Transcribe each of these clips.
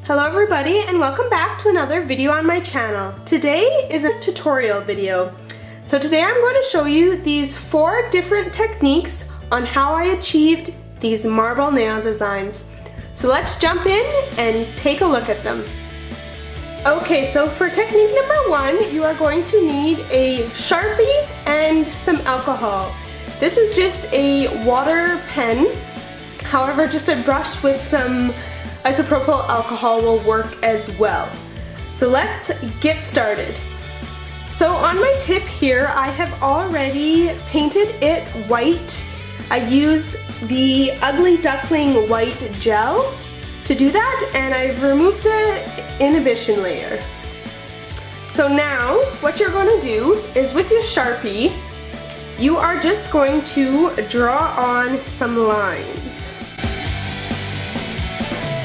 Hello everybody and welcome back to another video on my channel. Today is a tutorial video. So today I'm going to show you these 4 different techniques on how I achieved these marble nail designs. So let's jump in and take a look at them. Okay, so for technique number 1, you are going to need a Sharpie and some alcohol. This is just a water pen. However, just a brush with some isopropyl alcohol will work as well. So let's get started. So on my tip here, I have already painted it white. I used the Ugly Duckling white gel to do that, and I've removed the inhibition layer. So now what you're going to do is with your Sharpie, you are just going to draw on some lines.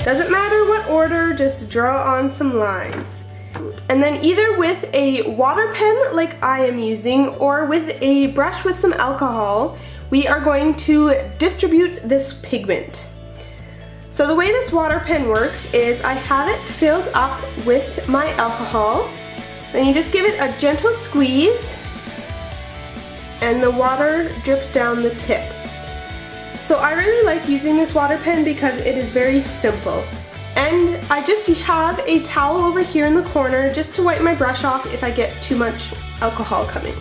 Doesn't matter what order, just draw on some lines. And then either with a water pen like I am using or with a brush with some alcohol, we are going to distribute this pigment. So the way this water pen works is I have it filled up with my alcohol. Then you just give it a gentle squeeze and the water drips down the tip. So I really like using this water pen because it is very simple. And I just have a towel over here in the corner just to wipe my brush off if I get too much alcohol coming.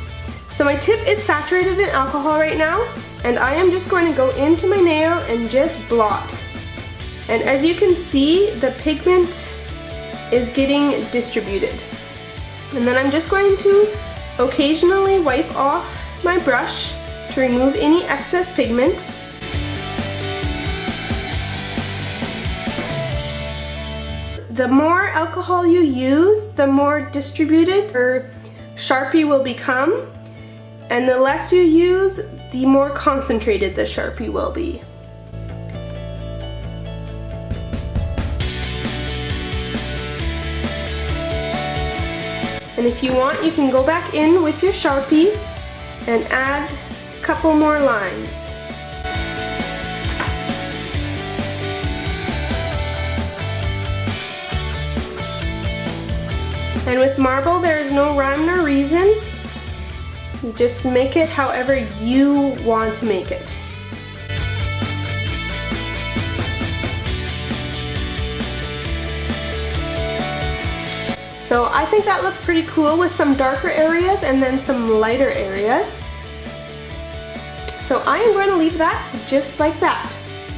So my tip is saturated in alcohol right now, and I am just going to go into my nail and just blot. And as you can see, the pigment is getting distributed. And then I'm just going to occasionally wipe off my brush to remove any excess pigment. The more alcohol you use, the more distributed your Sharpie will become, and the less you use, the more concentrated the Sharpie will be. And if you want, you can go back in with your Sharpie and add a couple more lines. And with marble, there is no rhyme nor reason. You just make it however you want to make it. So I think that looks pretty cool with some darker areas and then some lighter areas. So I am going to leave that just like that.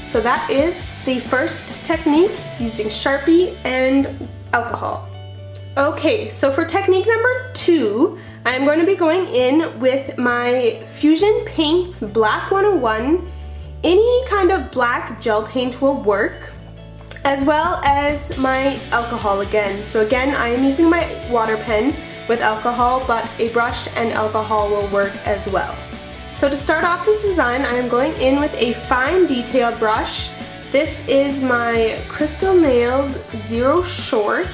So that is the first technique using Sharpie and alcohol. Okay, so for technique number 2, I'm going to be going in with my Fusion Paints Black 101. Any kind of black gel paint will work, as well as my alcohol again. So again, I am using my water pen with alcohol, but a brush and alcohol will work as well. So to start off this design, I am going in with a fine detail brush. This is my Crystal Nails Zero Short.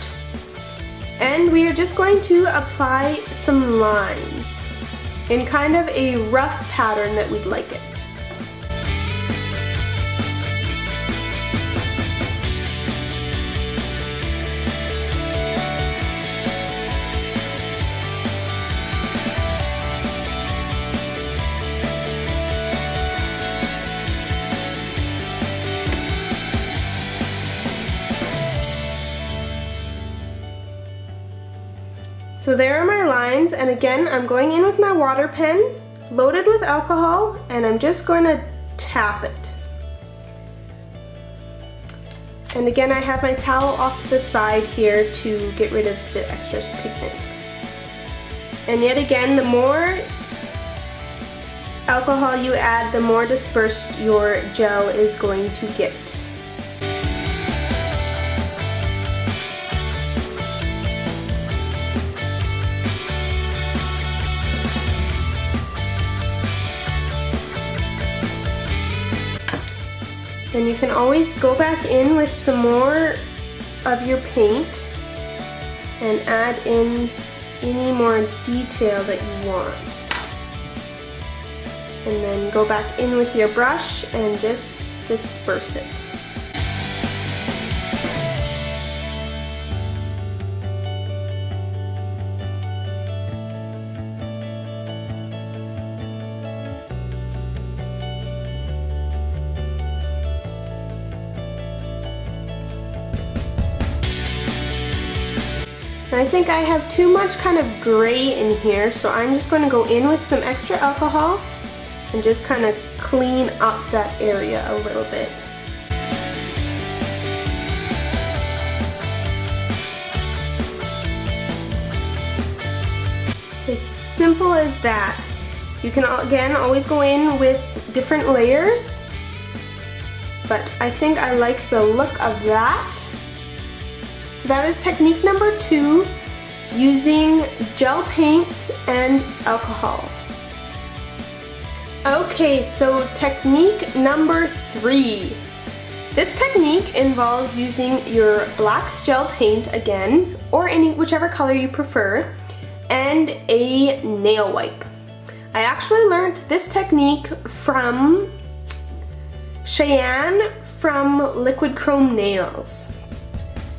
And we are just going to apply some lines in kind of a rough pattern that we'd like it. So there are my lines, and again I'm going in with my water pen loaded with alcohol, and I'm just going to tap it. And again, I have my towel off to the side here to get rid of the extra pigment. And yet again, the more alcohol you add, the more dispersed your gel is going to get. Then you can always go back in with some more of your paint and add in any more detail that you want. And then go back in with your brush and just disperse it. And I think I have too much kind of gray in here, so I'm just going to go in with some extra alcohol and just kind of clean up that area a little bit. As simple as that. You can, again, always go in with different layers, but I think I like the look of that. So that is technique number 2, using gel paints and alcohol. Okay, so technique number 3. This technique involves using your black gel paint again, or whichever color you prefer, and a nail wipe. I actually learned this technique from Cheyenne from Liquid Chrome Nails.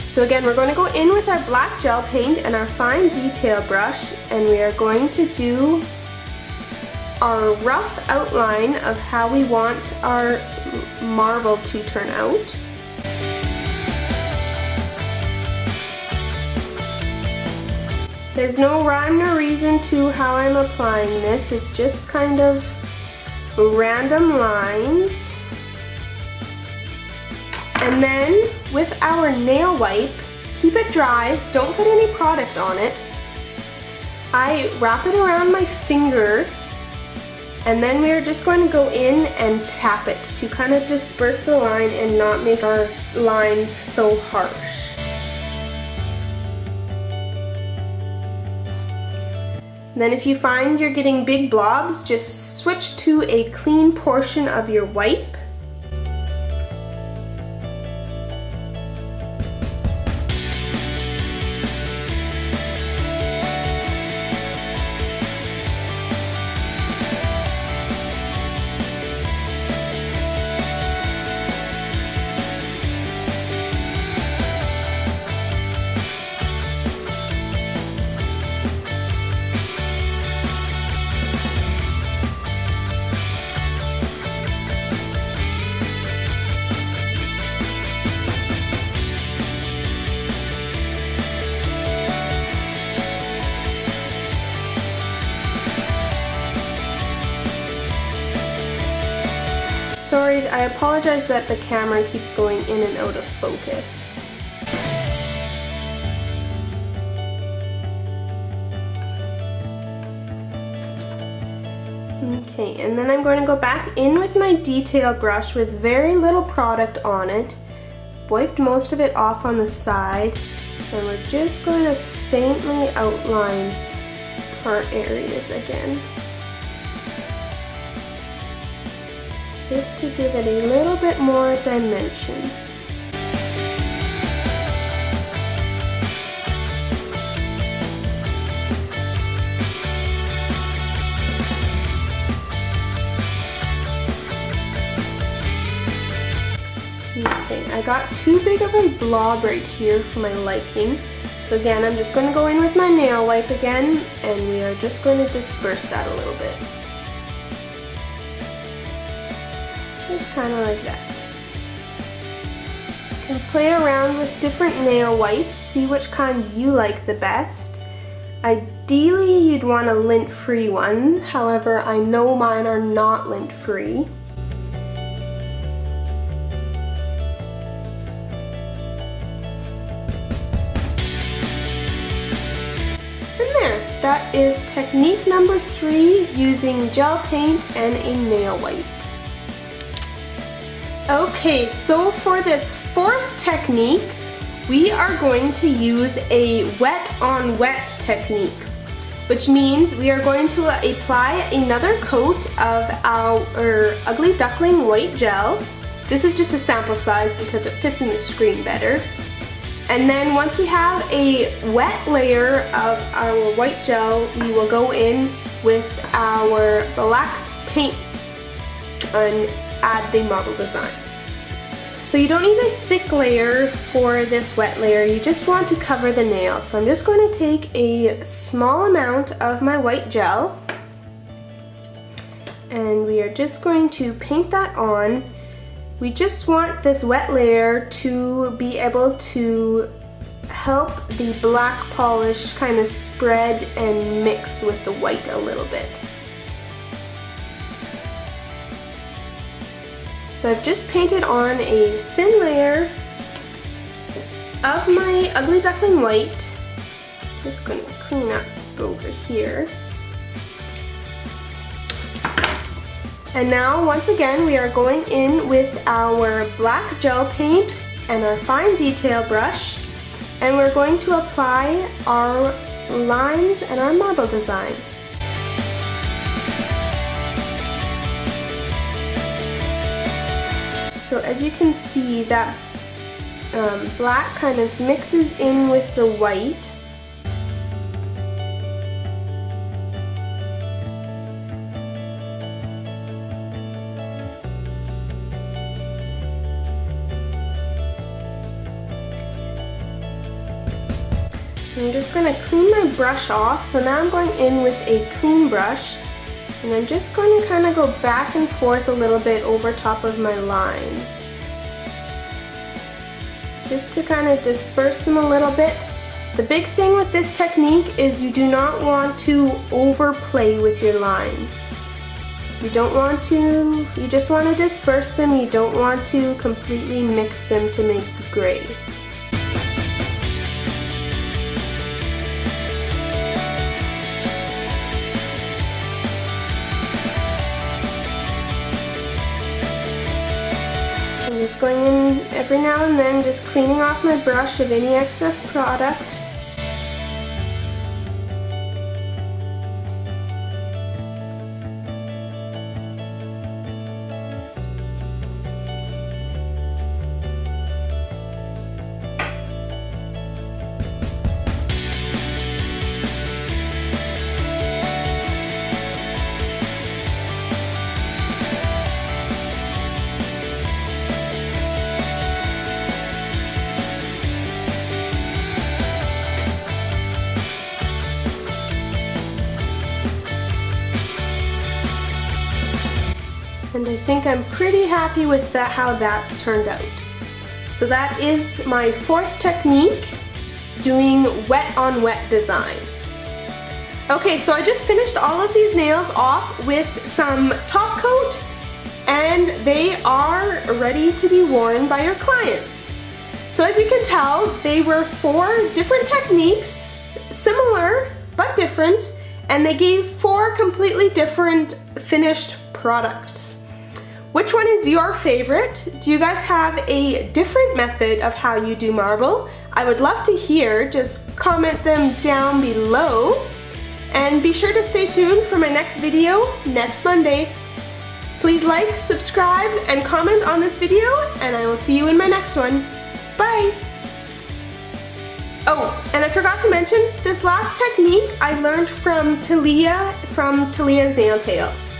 So again, we're going to go in with our black gel paint and our fine detail brush, and we are going to do our rough outline of how we want our marble to turn out. There's no rhyme or reason to how I'm applying this. It's just kind of random lines. And then with our nail wipe, keep it dry, don't put any product on it. I wrap it around my finger, and then we're just going to go in and tap it to kind of disperse the line and not make our lines so harsh. Then if you find you're getting big blobs, just switch to a clean portion of your wipe. Sorry, I apologize that the camera keeps going in and out of focus. Okay, and then I'm going to go back in with my detail brush with very little product on it. Wiped most of it off on the side, and we're just going to faintly outline our areas again, just to give it a little bit more dimension. Okay, I got too big of a blob right here for my liking. So again, I'm just going to go in with my nail wipe again, and we are just going to disperse that a little bit. Just kind of like that. You can play around with different nail wipes, see which kind you like the best. Ideally, you'd want a lint-free one. However, I know mine are not lint-free. That is technique number 3, using gel paint and a nail wipe. Okay, so for this 4th technique, we are going to use a wet on wet technique, which means we are going to apply another coat of our Ugly Duckling white gel. This is just a sample size because it fits in the screen better. And then once we have a wet layer of our white gel, we will go in with our black paints and add the model design. So you don't need a thick layer for this wet layer, you just want to cover the nail. So I'm just going to take a small amount of my white gel, and we are just going to paint that on. We just want this wet layer to be able to help the black polish kind of spread and mix with the white a little bit. So I've just painted on a thin layer of my Ugly Duckling white. Just going to clean up over here. And now, once again, we are going in with our black gel paint and our fine detail brush, and we're going to apply our lines and our marble design. So as you can see, that black kind of mixes in with the white. I'm just going to clean my brush off, so now I'm going in with a clean brush, and I'm just going to kind of go back and forth a little bit over top of my lines, just to kind of disperse them a little bit. The big thing with this technique is you do not want to overplay with your lines. You don't want to, you just want to disperse them, you don't want to completely mix them to make the gray. Just going in every now and then, just cleaning off my brush of any excess product. And I think I'm pretty happy with that, how that's turned out. So that is my fourth technique, doing wet on wet design. Okay, so I just finished all of these nails off with some top coat, and they are ready to be worn by your clients. So as you can tell, they were 4 different techniques, similar but different, and they gave 4 completely different finished products. Which one is your favorite? Do you guys have a different method of how you do marble? I would love to hear. Just comment them down below. And be sure to stay tuned for my next video next Monday. Please like, subscribe, and comment on this video, and I will see you in my next one. Bye! Oh, and I forgot to mention, this last technique I learned from Talia from Talia's Nail Tales.